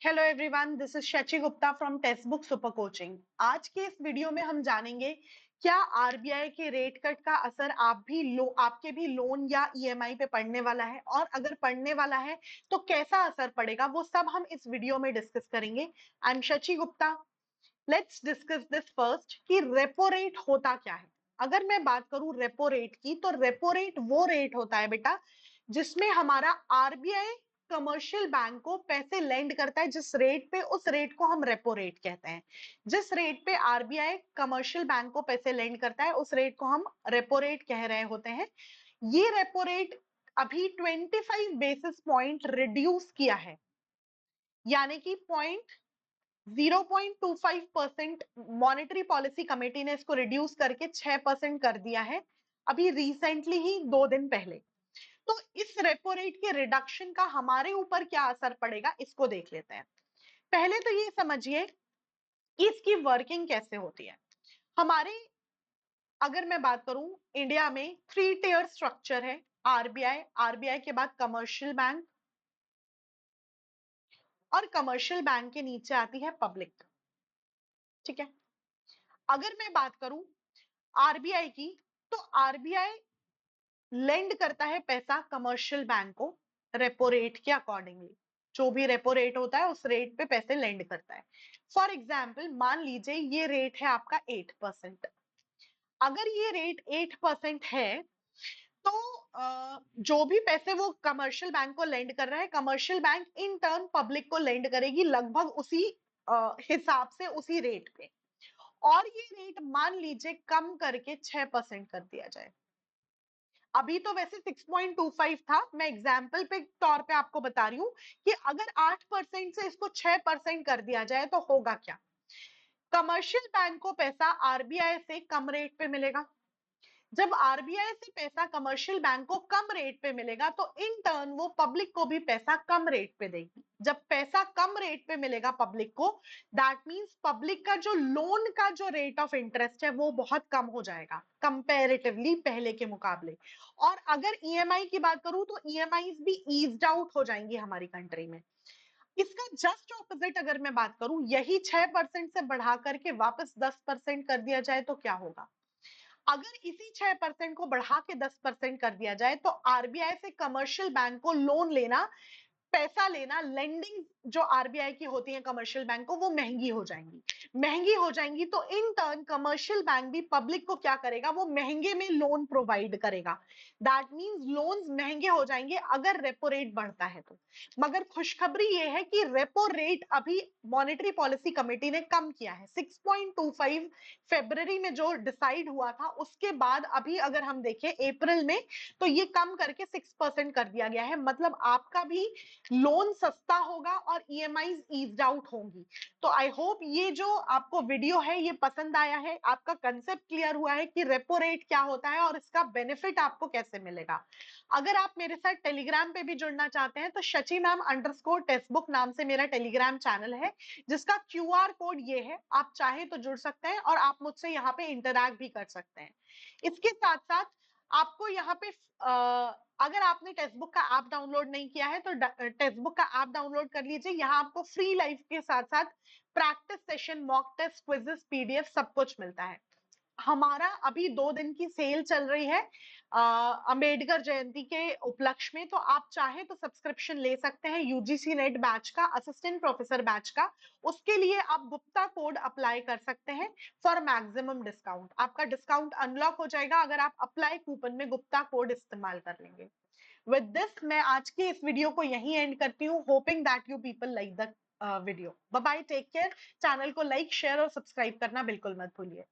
Hello everyone, this is Shachi Gupta from text book super coaching. आज के इस वीडियो में हम जानेंगे क्या आरबीआई के रेट कट का असर आपके भी लोन या ईएमआई पे पड़ने वाला है, और अगर पड़ने वाला है तो कैसा असर पड़ेगा, वो सब हम इस वीडियो में डिस्कस करेंगे। I am Shachi Gupta. Let's discuss this first कि रेपो रेट होता क्या है। अगर मैं बात करूं रेपो रेट की, तो रेपो रेट वो रेट होता है बेटा जिसमें हमारा आरबीआई कमर्शियल बैंक को पैसे लेंड करता है। जिस रेट पे, उस रेट को हम रेपो रेट कहते हैं। जिस रेट पे आरबीआई कमर्शियल बैंक को पैसे लेंड करता है, उस रेट को हम रेपो रेट कह रहे होते हैं। ये रेपो रेट अभी 25 बेसिस पॉइंट रिड्यूस किया है, यानी कि 0.25% मॉनेटरी पॉलिसी कमेटी ने इसको रिड्यूस करके 6% कर दिया है, अभी रिसेंटली ही 2 दिन पहले। तो इस रेपो रेट के रिडक्शन का हमारे ऊपर क्या असर पड़ेगा, इसको देख लेते हैं। पहले तो ये समझिए कि इसकी वर्किंग कैसे होती है। हमारे, अगर मैं बात करूं, इंडिया में 3 टियर स्ट्रक्चर है। आरबीआई, आरबीआई के बाद कमर्शियल बैंक, और कमर्शियल बैंक के नीचे आती है पब्लिक। ठीक है। अगर मैं बात करूं आरबीआई की, तो आरबीआई लेंड करता है पैसा कमर्शियल बैंक को रेपो रेट के अकॉर्डिंगली। जो भी रेपो रेट होता है उस रेट पे पैसे लेंड करता है। फॉर एग्जाम्पल, मान लीजिए ये रेट है आपका 8%। अगर ये रेट 8% है, तो जो भी पैसे वो कमर्शियल बैंक को लेंड कर रहा है, commercial bank in turn public को लेंड करेगी लगभग उसी हिसाब से, उसी रेट पे। और ये रेट मान लीजिए कम करके 6% कर दिया जाए। अभी तो वैसे 6.25 था, मैं एग्जाम्पल पे तौर पे आपको बता रही हूँ कि अगर 8% से इसको 6% कर दिया जाए तो होगा क्या। कमर्शियल बैंक को पैसा आरबीआई से कम रेट पे मिलेगा। जब आरबीआई से पैसा कमर्शियल बैंक को कम रेट पे मिलेगा, तो इन टर्न वो पब्लिक को भी पैसा कम रेट पे देगी। जब पैसा कम रेट पे मिलेगा पब्लिक को, दैट मींस पब्लिक का जो लोन का जो रेट ऑफ इंटरेस्ट है वो बहुत कम हो जाएगा कंपैरेटिवली पहले के मुकाबले। और अगर ईएमआई की बात करूं, तो ईएमआई भी ईज्ड आउट हो जाएंगी हमारी कंट्री में। इसका जस्ट ऑपोजिट अगर मैं बात करूं, यही 6% से बढ़ा करके वापस 10% कर दिया जाए तो क्या होगा। अगर इसी 6% को बढ़ा के 10% कर दिया जाए, तो आरबीआई से कमर्शियल बैंक को लोन लेना, पैसा लेना, लेंडिंग जो आरबीआई की होती है कमर्शियल बैंक को, वो महंगी हो जाएंगी। महंगी हो जाएंगी तो इन टर्न कमर्शियल बैंक भी पब्लिक को क्या करेगा, वो महंगे में लोन प्रोवाइड करेगा। दैट मींस लोन्स महंगे हो जाएंगे अगर रेपो रेट बढ़ता है तो। मगर खुशखबरी ये है कि रेपो रेट अभी मॉनेटरी पॉलिसी कमेटी ने कम किया है। 6.25 फरवरी में जो डिसाइड हुआ था, उसके बाद अभी अगर हम देखें अप्रैल में, तो ये कम करके 6% कर दिया गया है। मतलब आपका भी लोन सस्ता होगा और ईएमआई ईज्ड आउट होंगी। तो आई होप ये जो आपको वीडियो है ये पसंद आया है, आपका कंसेप्ट क्लियर हुआ है कि रेपो रेट क्या होता है और इसका बेनिफिट आपको कैसे मिलेगा। अगर आप मेरे साथ टेलीग्राम पे भी जुड़ना चाहते हैं, तो Shachi ma'am underscore text book नाम से मेरा टेलीग्राम चैनल है, जिसका क्यूआर कोड ये है। आप चाहे तो जुड़ सकते हैं और आप मुझसे यहाँ पे इंटरैक्ट भी कर सकते हैं। इसके साथ साथ आपको यहाँ पे अगर आपने टेक्स्ट बुक का ऐप डाउनलोड नहीं किया है, तो टेक्स्ट बुक का ऐप डाउनलोड कर लीजिए। यहाँ आपको फ्री लाइफ के साथ साथ practice session, mock test, quizzes, PDF सब कुछ मिलता है। हमारा अभी 2 दिन की सेल चल रही है अंबेडकर जयंती के उपलक्ष्य में। तो आप चाहे तो सब्सक्रिप्शन ले सकते हैं यूजीसी नेट बैच का, असिस्टेंट प्रोफेसर बैच का। उसके लिए आप गुप्ता कोड अप्लाई कर सकते हैं फॉर मैक्सिमम डिस्काउंट। आपका डिस्काउंट अनलॉक हो जाएगा अगर आप अप्लाई कूपन में गुप्ता कोड इस्तेमाल कर लेंगे। विद दिस मैं आज की इस वीडियो को यहीं एंड करती हूँ, hoping that you people like the video. Bye bye, take care. Channel को लाइक, शेयर और सब्सक्राइब करना बिल्कुल मत भूलिए।